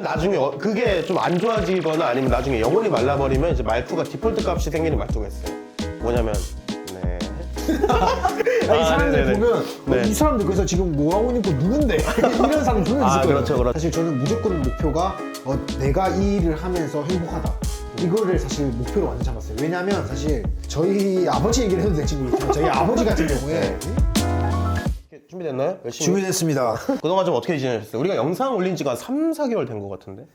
나중에 그게 좀 안 좋아지거나 아니면 나중에 영혼이 말라버리면 이제 말투가 디폴트 값이 생기는 말투가 있어요. 뭐냐면 네. 이 사람들 네네네. 보면 네. 이 사람들 그래서 지금 뭐 하고 있는 거 누군데? 이런 사람 분명 있을 거예요. 그렇죠, 그렇죠. 사실 저는 무조건 목표가 내가 이 일을 하면서 행복하다. 이거를 사실 목표로 완전 잡았어요. 왜냐하면 사실 저희 아버지 얘기를 해도 될지 모르겠지만 저희 아버지 같은 경우에 준비됐나요? 열심히. 준비됐습니다. 그동안 좀 어떻게 지내셨어요? 우리가 영상 올린 지가 3, 4개월 된 것 같은데?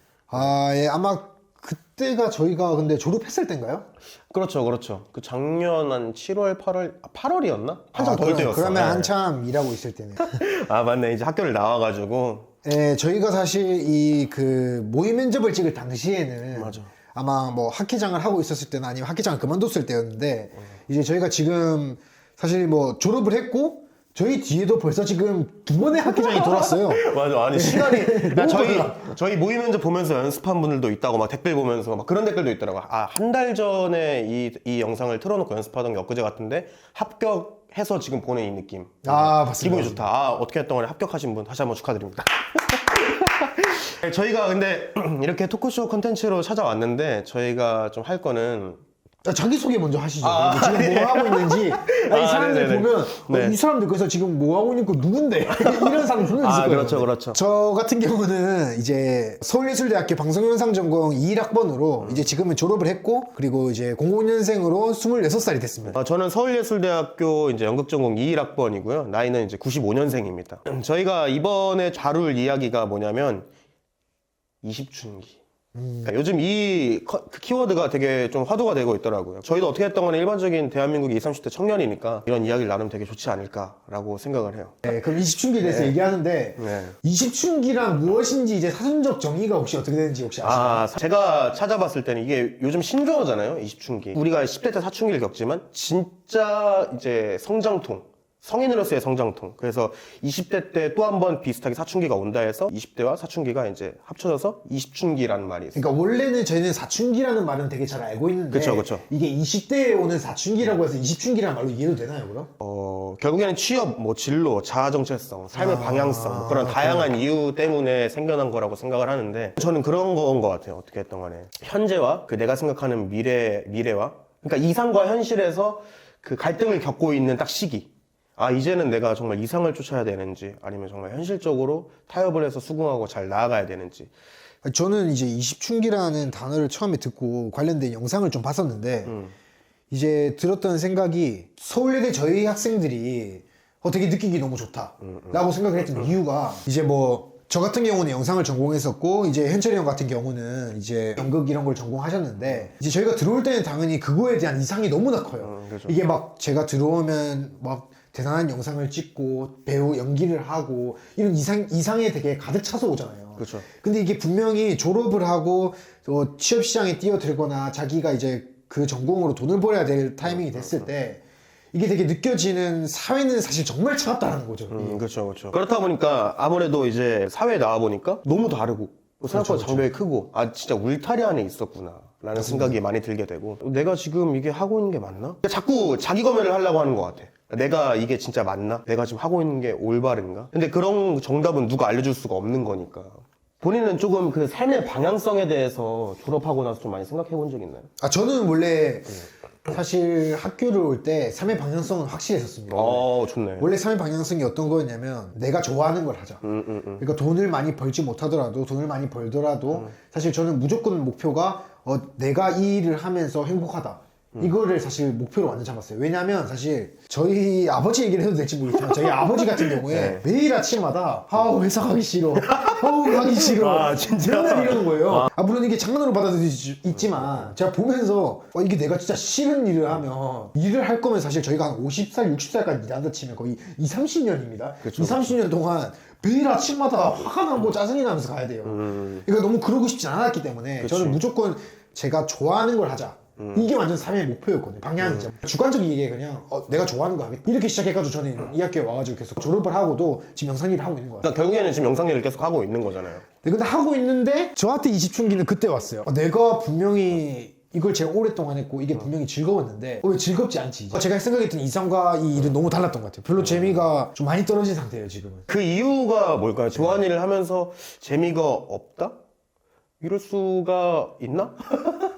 예, 아마 그때가 저희가 근데 졸업했을 때인가요? 그렇죠, 그렇죠. 그 작년 한 7월, 8월, 8월이었나? 한참 덜 때였어. 그러면 네. 한참 일하고 있을 때네. 아, 맞네. 이제 학교를 나와가지고. 예, 저희가 사실 이 그 모의 면접을 찍을 당시에는 맞아. 아마 뭐 학기장을 하고 있었을 때나 아니면 학기장을 그만뒀을 때였는데 이제 저희가 지금 사실 뭐 졸업을 했고 저희 뒤에도 벌써 지금 2번의 학기장이 돌았어요. 맞아. 아니, 시간이. 그러니까 너무 저희 모의 면접 보면서 연습한 분들도 있다고 막 댓글 보면서 막 그런 댓글도 있더라고. 아, 한 달 전에 이 영상을 틀어놓고 연습하던 게 엊그제 같은데 합격해서 지금 보는 이 느낌. 아, 맞습니다. 기분이 좋다. 아, 어떻게 했던 간에 합격하신 분 다시 한번 축하드립니다. 저희가 근데 이렇게 토크쇼 컨텐츠로 찾아왔는데 저희가 좀 할 거는 자기소개 먼저 하시죠. 지금 뭐 하고 있는지. 이 사람들 네네네. 보면 네. 이 사람들 그래서 지금 뭐 하고 있는 거 누군데? 이런 사람 분명 있을 거예요. 그렇죠, 그렇죠. 저 같은 경우는 이제 서울예술대학교 방송영상전공 21학번으로 이제 지금은 졸업을 했고 그리고 이제 05년생으로 26살이 됐습니다. 저는 서울예술대학교 이제 연극전공 21학번이고요. 나이는 이제 95년생입니다. 저희가 이번에 다룰 이야기가 뭐냐면 20춘기. 그러니까 요즘 그 키워드가 되게 좀 화두가 되고 있더라고요. 저희도 어떻게 했던 간에 일반적인 대한민국의 20, 30대 청년이니까 이런 이야기를 나누면 되게 좋지 않을까라고 생각을 해요. 네, 그럼 20춘기에 대해서 얘기하는데 네. 20춘기란 무엇인지 이제 사전적 정의가 혹시 어떻게 되는지 혹시 아시나요? 제가 찾아봤을 때는 이게 요즘 신조어잖아요, 20춘기. 우리가 10대 때 사춘기를 겪지만 진짜 이제 성장통. 성인으로서의 성장통. 그래서 20대 때 또 한 번 비슷하게 사춘기가 온다 해서 20대와 사춘기가 이제 합쳐져서 20춘기라는 말이 있어요. 그러니까 원래는 저희는 사춘기라는 말은 되게 잘 알고 있는데 그쵸. 이게 20대에 오는 사춘기라고 해서 20춘기라는 말로 이해도 되나요, 그럼? 결국에는 취업, 뭐 진로, 자아 정체성, 삶의 방향성, 뭐 그런 다양한 이유 때문에 생겨난 거라고 생각을 하는데 저는 그런 거인 것 같아요. 어떻게 했던 간에 현재와 그 내가 생각하는 미래와 그러니까 이상과 현실에서 그 갈등을 겪고 있는 딱 시기. 이제는 내가 정말 이상을 쫓아야 되는지 아니면 정말 현실적으로 타협을 해서 수긍하고 잘 나아가야 되는지. 저는 이제 20춘기라는 단어를 처음에 듣고 관련된 영상을 좀 봤었는데 이제 들었던 생각이 서울예대 저희 학생들이 되게 느끼기 너무 좋다라고 생각을 했던 이유가 이제 뭐 저 같은 경우는 영상을 전공했었고 이제 현철이 형 같은 경우는 이제 연극 이런 걸 전공하셨는데 이제 저희가 들어올 때는 당연히 그거에 대한 이상이 너무나 커요. 그렇죠. 이게 막 제가 들어오면 막 대단한 영상을 찍고 배우 연기를 하고 이런 이상에 되게 가득 차서 오잖아요. 그렇죠. 근데 이게 분명히 졸업을 하고 취업 시장에 뛰어들거나 자기가 이제 그 전공으로 돈을 벌어야 될 타이밍이 됐을 때 이게 되게 느껴지는 사회는 사실 정말 차갑다는 거죠. 그렇죠. 그렇다 보니까 아무래도 이제 사회에 나와 보니까 너무 다르고 생각보다 장벽이 크고 진짜 울타리 안에 있었구나 라는 생각이 많이 들게 되고 내가 지금 이게 하고 있는 게 맞나? 자꾸 자기 검열을 하려고 하는 것 같아. 내가 이게 진짜 맞나? 내가 지금 하고 있는 게 올바른가? 근데 그런 정답은 누가 알려줄 수가 없는 거니까. 본인은 조금 그 삶의 방향성에 대해서 졸업하고 나서 좀 많이 생각해 본 적 있나요? 저는 원래 사실 학교를 올 때 삶의 방향성은 확실했었습니다. 좋네. 원래 삶의 방향성이 어떤 거였냐면 내가 좋아하는 걸 하자. 그러니까 돈을 많이 벌지 못하더라도 돈을 많이 벌더라도 사실 저는 무조건 목표가 내가 이 일을 하면서 행복하다. 이거를 사실 목표로 완전 잡았어요. 왜냐면 사실 저희 아버지 얘기를 해도 될지 모르겠지만 저희 아버지 같은 경우에 매일 아침마다 회사 가기 싫어. 가기 싫어. 진짜? 맨날 이러는 거예요. 물론 이게 장난으로 받아들일 수 있지만 제가 보면서 이게 내가 진짜 싫은 일을 하면 일을 할 거면 사실 저희가 한 50살, 60살까지 일한다 치면 거의 20, 30년입니다. 그쵸. 20, 30년 동안 매일 아침마다 화가 나고 짜증이 나면서 가야 돼요. 그러니까 너무 그러고 싶지 않았기 때문에 저는 무조건 제가 좋아하는 걸 하자. 이게 완전 삶의 목표였거든요. 방향이죠. 주관적이게 그냥 내가 좋아하는 거 하겠다. 이렇게 시작해가지고 저는 이 학교에 와가지고 계속 졸업을 하고도 지금 영상 일을 하고 있는 것 같아요. 그러니까 결국에는 지금 영상 일을 계속 하고 있는 거잖아요. 네, 근데 하고 있는데 저한테 20춘기는 그때 왔어요. 내가 분명히 이걸 제가 오랫동안 했고 이게 분명히 즐거웠는데 왜 즐겁지 않지 이제? 제가 생각했던 이상과 이 일은 너무 달랐던 것 같아요. 별로 재미가 좀 많이 떨어진 상태예요 지금은. 그 이유가 뭘까요? 좋아하는 일을 하면서 재미가 없다? 이럴 수가 있나?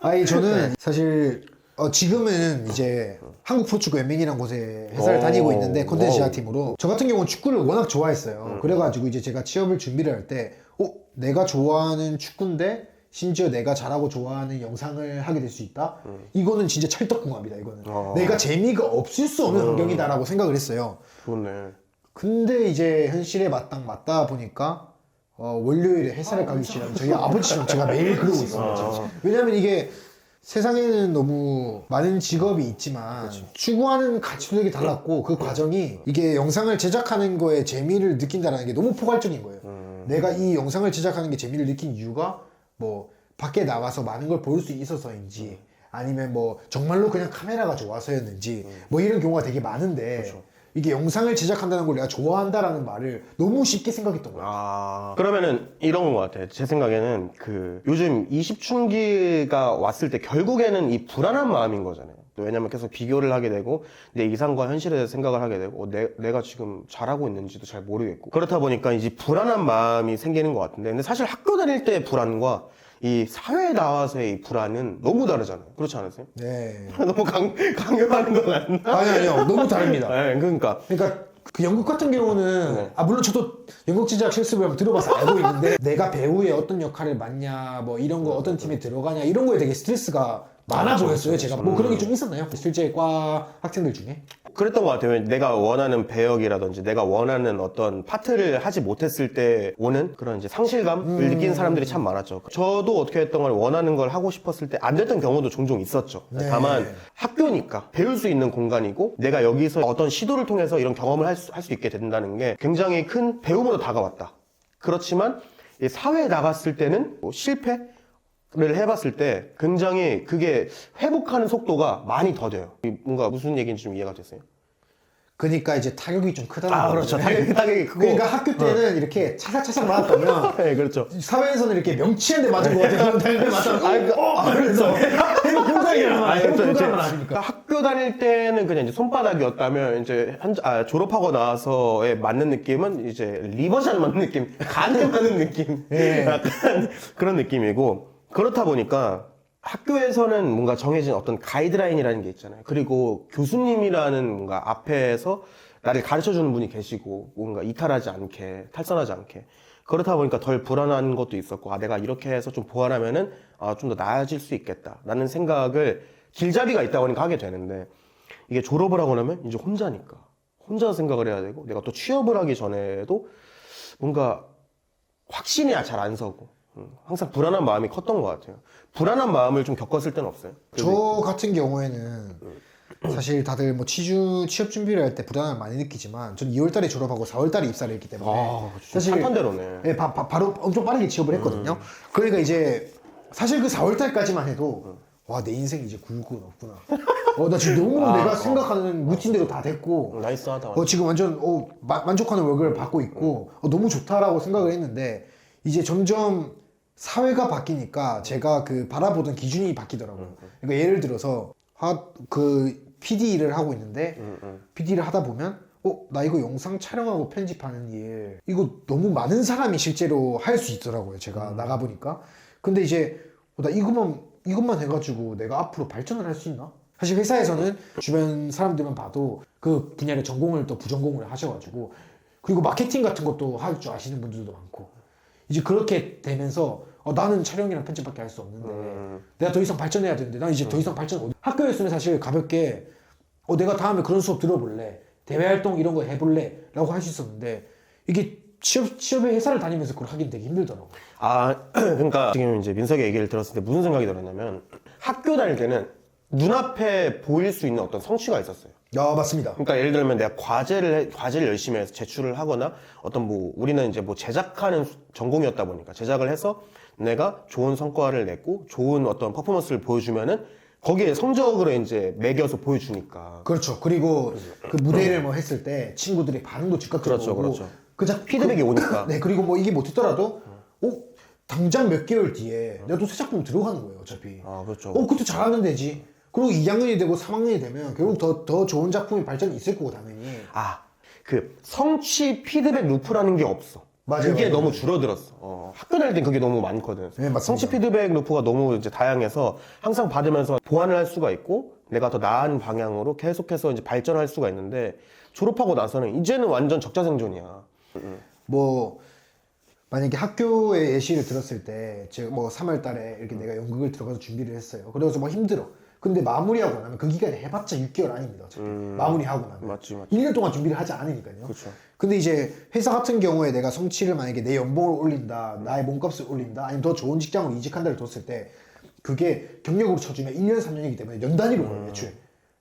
아니 저는 사실 지금은 이제 한국 프로축구 연맹이라는 곳에 회사를 오. 다니고 있는데 콘텐츠 오. 제작팀으로 저 같은 경우는 축구를 워낙 좋아했어요. 그래가지고 이제 제가 취업을 준비를 할 때 내가 좋아하는 축구인데 심지어 내가 잘하고 좋아하는 영상을 하게 될 수 있다? 이거는 진짜 찰떡궁합이다 이거는. 내가 재미가 없을 수 없는 환경이다라고 생각을 했어요. 좋네. 근데 이제 현실에 맞다 보니까 월요일에 회사를 가기 싫어요. 저희 아버지처럼 제가 매일 그러고 있어요. 왜냐면 이게 세상에는 너무 많은 직업이 있지만 추구하는 가치도 되게 달랐고 그 과정이 이게 영상을 제작하는 거에 재미를 느낀다는 게 너무 포괄적인 거예요. 내가 이 영상을 제작하는 게 재미를 느낀 이유가 뭐 밖에 나가서 많은 걸 볼 수 있어서인지 아니면 뭐 정말로 그냥 카메라가 좋아서였는지 뭐 이런 경우가 되게 많은데 이게 영상을 제작한다는 걸 내가 좋아한다라는 말을 너무 쉽게 생각했던 거야. 그러면은 이런 것 같아요. 제 생각에는 요즘 20춘기가 왔을 때 결국에는 이 불안한 마음인 거잖아요. 왜냐면 계속 비교를 하게 되고 내 이상과 현실에 대해서 생각을 하게 되고 내가 지금 잘하고 있는지도 잘 모르겠고 그렇다 보니까 이제 불안한 마음이 생기는 것 같은데 근데 사실 학교 다닐 때의 불안과 이 사회에 나와서의 이 불안은 너무 다르잖아요. 그렇지 않으세요? 네. 너무 강요하는 것 같나? 아니요. 너무 다릅니다. 네, 그러니까 그 영국 같은 경우는 물론 저도 영국 제작 실습을 한번 들어봐서 알고 있는데 내가 배우의 어떤 역할을 맡냐 뭐 이런 거 어떤 팀에 들어가냐 이런 거에 되게 스트레스가 많아 보였어요. 제가 뭐 그런 게 좀 있었나요? 실제 과 학생들 중에? 그랬던 것 같아요. 내가 원하는 배역이라든지 내가 원하는 어떤 파트를 하지 못했을 때 오는 그런 이제 상실감을 느끼는 사람들이 참 많았죠. 저도 어떻게 했던 걸 원하는 걸 하고 싶었을 때 안 됐던 경우도 종종 있었죠. 네. 다만 학교니까 배울 수 있는 공간이고 내가 여기서 어떤 시도를 통해서 이런 경험을 할 수 있게 된다는 게 굉장히 큰 배움으로 다가왔다. 그렇지만 이 사회에 나갔을 때는 뭐 실패? 를 해봤을 때 굉장히 그게 회복하는 속도가 많이 더뎌요. 뭔가 무슨 얘기인지 좀 이해가 됐어요? 그러니까 이제 타격이 좀 크다는 거예요. 그렇죠. 타격이 크고. 그러니까 학교 때는 이렇게 차삭차삭 맞았다면 네, 그렇죠. 사회에서는 이렇게 명치한 데 맞은 거 같아요. 다른 데 맞았고 그래서 회복 공간이란 아닙니까? 학교 다닐 때는 그냥 이제 손바닥이었다면 이제 졸업하고 나서의 맞는 느낌은 이제 리버샷 맞는 느낌, 간에 맞는 느낌, 네. 약간 그런 느낌이고 그렇다 보니까 학교에서는 뭔가 정해진 어떤 가이드라인이라는 게 있잖아요. 그리고 교수님이라는 뭔가 앞에서 나를 가르쳐 주는 분이 계시고 뭔가 이탈하지 않게, 탈선하지 않게. 그렇다 보니까 덜 불안한 것도 있었고, 내가 이렇게 해서 좀 보완하면은, 좀 더 나아질 수 있겠다. 라는 생각을 길잡이가 있다 보니까 하게 되는데, 이게 졸업을 하고 나면 이제 혼자니까. 혼자 생각을 해야 되고, 내가 또 취업을 하기 전에도 뭔가 확신이 잘 안 서고, 항상 불안한 마음이 컸던 것 같아요. 불안한 마음을 좀 겪었을 때는 없어요? 저 같은 경우에는 사실 다들 뭐 취업 준비를 할 때 불안함을 많이 느끼지만 전 2월달에 졸업하고 4월달에 입사를 했기 때문에 사실 탄탄대로네. 네, 바로 엄청 빠르게 취업을 했거든요. 그러니까 이제 사실 그 4월달까지만 해도 와, 내 인생 이제 굴 건 없구나. 나 지금 너무 내가 생각하는 루틴대로 다 됐고 나이스하다. 지금 완전 만족하는 월급을 받고 있고 너무 좋다라고 생각을 했는데 이제 점점 사회가 바뀌니까 제가 그 바라보던 기준이 바뀌더라고요. 그러니까 예를 들어서 그 PD 일을 하고 있는데 PD 일을 하다 보면 나 이거 영상 촬영하고 편집하는 일 이거 너무 많은 사람이 실제로 할 수 있더라고요. 제가 나가보니까. 근데 이제 나 이것만 해가지고 내가 앞으로 발전을 할 수 있나? 사실 회사에서는 주변 사람들만 봐도 그 분야를 전공을 또 부전공을 하셔가지고 그리고 마케팅 같은 것도 할 줄 아시는 분들도 많고 이제 그렇게 되면서 나는 촬영이랑 편집밖에 할 수 없는데 내가 더 이상 발전해야 되는데 난 이제 더 이상 학교였으면 사실 가볍게 내가 다음에 그런 수업 들어볼래 대외 활동 이런 거 해볼래 라고 할 수 있었는데 이게 취업에 회사를 다니면서 그걸 하긴 되게 힘들더라고. 그러니까 지금 이제 민석의 얘기를 들었을 때 무슨 생각이 들었냐면 학교 다닐 때는 눈앞에 보일 수 있는 어떤 성취가 있었어요. 맞습니다. 그러니까 예를 들면 내가 과제를 열심히 해서 제출을 하거나 어떤 우리는 이제 제작하는 전공이었다 보니까 제작을 해서 내가 좋은 성과를 냈고 좋은 어떤 퍼포먼스를 보여주면은 거기에 성적으로 이제 매겨서 보여주니까. 그렇죠. 그리고 그 무대를 뭐 했을 때 친구들의 반응도 즉각적으로 오고 그렇죠. 그냥 피드백이 오니까. 네, 그리고 뭐 이게 못했더라도 당장 몇 개월 뒤에 내가 또 새 작품 들어가는 거예요, 어차피. 그렇죠. 그때 잘하면 되지. 그리고 2학년이 되고 3학년이 되면 결국 더 좋은 작품이 발전이 있을 거고, 당연히. 그 성취 피드백 루프라는 게 없어. 맞아요, 그게 맞아요. 너무 줄어들었어. 학교 다닐 땐 그게 너무 많거든. 네, 맞습니다. 성취 피드백 루프가 너무 이제 다양해서 항상 받으면서 보완을 할 수가 있고 내가 더 나은 방향으로 계속해서 이제 발전할 수가 있는데 졸업하고 나서는 이제는 완전 적자생존이야. 뭐 만약에 학교에 예시를 들었을 때 제가 뭐 3월 달에 이렇게 내가 연극을 들어가서 준비를 했어요. 그래서 뭐 힘들어. 근데 마무리하고 나면 그 기간에 해봤자 6개월 아닙니다. 어차피. 마무리하고 나면. 맞지. 1년 동안 준비를 하지 않으니까요. 그렇죠. 근데 이제 회사 같은 경우에 내가 성취를 만약에 내 연봉을 올린다, 나의 몸값을 올린다, 아니면 더 좋은 직장으로 이직한다를 뒀을 때 그게 경력으로 쳐주면 1년, 3년이기 때문에 연 단위로 올라요, 애초에.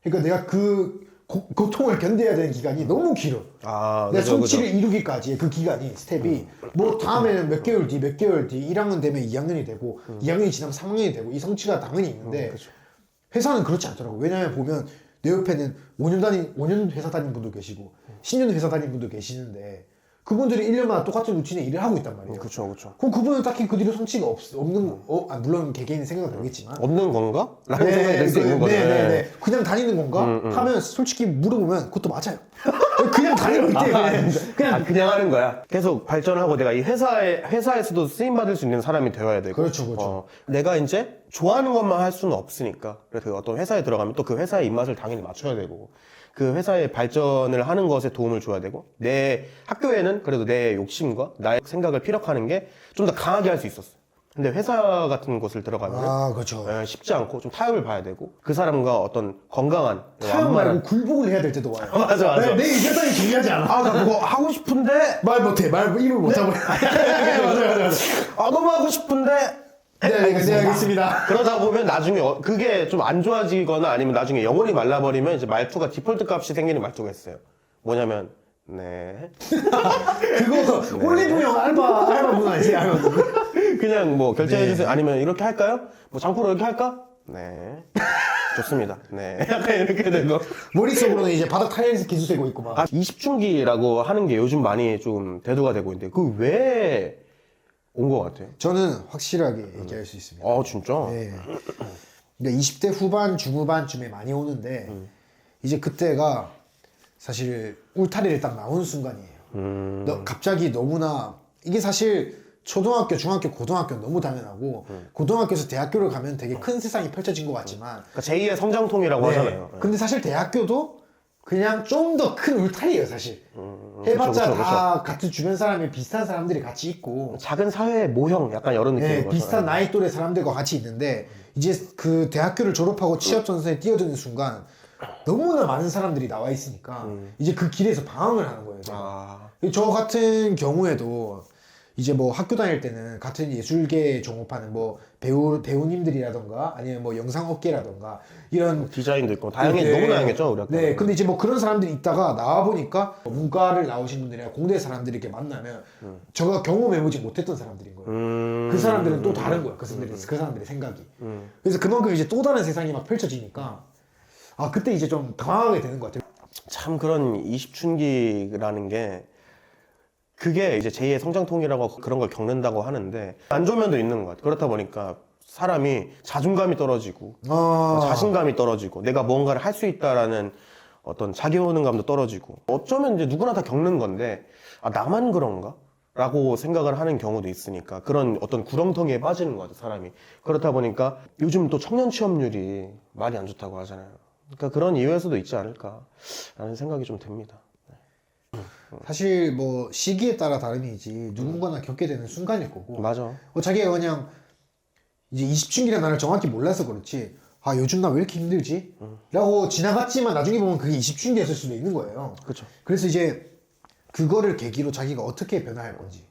그러니까 내가 그 고통을 견뎌야 되는 기간이 너무 길어. 아, 내가 그죠, 성취를 이루기까지의 그 기간이 스텝이 뭐 다음에는 몇 개월 뒤 1학년 되면 2학년이 되고 2학년이 지나면 3학년이 되고 이 성취가 당연히 있는데 회사는 그렇지 않더라고. 왜냐면 보면 내 옆에는 5년 회사 다닌 분도 계시고 10년 회사 다닌 분도 계시는데 그분들이 1년마다 똑같은 루틴에 일을 하고 있단 말이에요. 그렇죠, 그렇죠. 그럼 그분은 딱히 그 뒤로 성취가 없는 물론 개개인의 생각은 다르겠지만 없는 건가? 라는 생각이 들 수 있는 거죠. 네. 그냥 다니는 건가? 하면 솔직히 물어보면 그것도 맞아요. 그냥 다니고 있대요. 그냥 하는 거야. 계속 발전하고 내가 이 회사에서도 쓰임 받을 수 있는 사람이 되어야 되고. 그렇죠. 내가 이제 좋아하는 것만 할 수는 없으니까. 그래서 어떤 회사에 들어가면 또 그 회사의 입맛을 당연히 맞춰야 되고. 그 회사의 발전을 하는 것에 도움을 줘야 되고. 내 학교에는 그래도 내 욕심과 나의 생각을 피력하는 게 좀 더 강하게 할 수 있었어. 근데 회사 같은 곳을 들어가면 그렇죠. 쉽지 않고 좀 타협을 봐야 되고 그 사람과 어떤 건강한 타협 말고 굴복을 해야 될 때도 와요. 맞아. 내 의견이 중요하지 않아. 나 그거 하고 싶은데 말 못해. 입을 못 잡아. 맞아. 너무 하고 싶은데 네, 알겠습니다. 그러다 보면 나중에 그게 좀 안 좋아지거나 아니면 나중에 영혼이 말라버리면 이제 말투가 디폴트 값이 생기는 말투가 있어요. 뭐냐면 네. 그거 올리브영 알바분 아니지? 그냥 뭐 결제해주세요. 아니면 이렇게 할까요? 뭐 장포로 이렇게 할까? 네. 좋습니다. 네. 약간 이렇게 되고. 머릿속으로는 이제 바닥 타일에서 기술 세고 있고 막. 20춘기라고 하는 게 요즘 많이 좀 대두가 되고 있는데 그 왜 온 것 같아요? 저는 확실하게 얘기할 수 있습니다. 진짜? 네. 그러니까 20대 후반, 중후반쯤에 많이 오는데 이제 그때가 사실 울타리를 딱 나오는 순간이에요. 갑자기 너무나 이게 사실 초등학교, 중학교, 고등학교는 너무 당연하고 고등학교에서 대학교를 가면 되게 큰 세상이 펼쳐진 것 같지만 그러니까 제2의 성장통이라고 하잖아요. 근데 사실 대학교도 그냥 좀 더 큰 울타리예요, 사실. 해봤자 그쵸. 다 같은 주변 사람이 비슷한 사람들이 같이 있고 작은 사회의 모형 약간 이런 느낌인 거죠. 비슷한 나이 또래 사람들과 같이 있는데 이제 그 대학교를 졸업하고 취업 전선에 뛰어드는 순간 너무나 많은 사람들이 나와 있으니까 이제 그 길에서 방황을 하는 거예요. 제가. 저 같은 경우에도 이제 뭐 학교 다닐 때는 같은 예술계에 종업하는 뭐 배우님들이라던가 아니면 뭐 영상업계라던가 이런 디자인도 있고 너무 다양했죠 우리 학교. 네, 근데 이제 뭐 그런 사람들이 있다가 나와 보니까 문과를 나오신 분들이나 공대 사람들이 이렇게 만나면 제가 경험해보지 못했던 사람들인 거예요. 그 사람들은 또 다른 거야. 그 사람들의 생각이. 그래서 그만큼 이제 또 다른 세상이 막 펼쳐지니까 그때 이제 좀 당황하게 되는 것 같아요. 참 그런 20춘기라는 게 그게 이제 제2의 성장통이라고 그런 걸 겪는다고 하는데 안 좋은 면도 있는 것 같아요. 그렇다 보니까 사람이 자존감이 떨어지고 자신감이 떨어지고 내가 뭔가를 할 수 있다라는 어떤 자기효능감도 떨어지고 어쩌면 이제 누구나 다 겪는 건데 나만 그런가? 라고 생각을 하는 경우도 있으니까 그런 어떤 구렁텅이에 빠지는 것 같아요, 사람이. 그렇다 보니까 요즘 또 청년 취업률이 많이 안 좋다고 하잖아요. 그러니까 그런 이유에서도 있지 않을까라는 생각이 좀 듭니다. 사실 뭐 시기에 따라 다름이지 누군가나 겪게 되는 순간일 거고 맞아. 자기가 그냥 이제 20춘기라는 나를 정확히 몰라서 그렇지 요즘 나 왜 이렇게 힘들지? 라고 지나갔지만 나중에 보면 그게 20춘기였을 수도 있는 거예요. 그렇죠. 그래서 이제 그거를 계기로 자기가 어떻게 변화할 건지.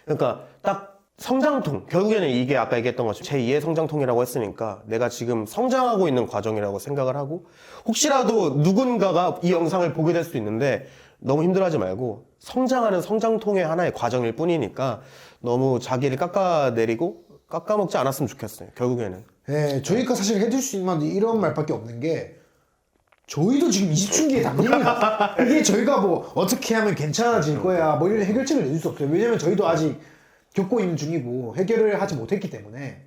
그러니까 딱 성장통, 결국에는 이게 아까 얘기했던 것처럼 제2의 성장통이라고 했으니까 내가 지금 성장하고 있는 과정이라고 생각을 하고 혹시라도 누군가가 이 영상을 보게 될 수도 있는데 너무 힘들어하지 말고 성장하는 성장통의 하나의 과정일 뿐이니까 너무 자기를 깎아내리고 깎아먹지 않았으면 좋겠어요, 결국에는. 네, 저희가 사실 해줄 수 있는 건 이런 말밖에 없는 게 저희도 지금 20춘기에 담깁니다. 이게 저희가 뭐 어떻게 하면 괜찮아질 거야 뭐 이런 해결책을 내줄 수 없어요. 왜냐면 저희도 아직 겪고 있는 중이고 해결을 하지 못했기 때문에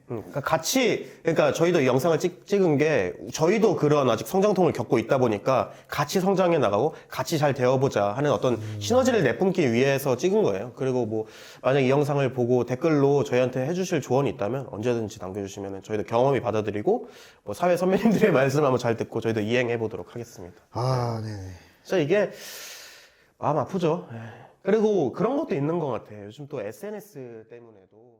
그러니까 저희도 이 영상을 찍은 게 저희도 그런 아직 성장통을 겪고 있다 보니까 같이 성장해 나가고 같이 잘 되어보자 하는 어떤 시너지를 내뿜기 위해서 찍은 거예요. 그리고 뭐 만약 이 영상을 보고 댓글로 저희한테 해주실 조언이 있다면 언제든지 남겨주시면 저희도 경험이 받아들이고 뭐 사회 선배님들의 말씀 한번 잘 듣고 저희도 이행해 보도록 하겠습니다. 아, 네네. 진짜 이게 마음 아프죠. 그리고 그런 것도 있는 것 같아요. 요즘 또 SNS 때문에도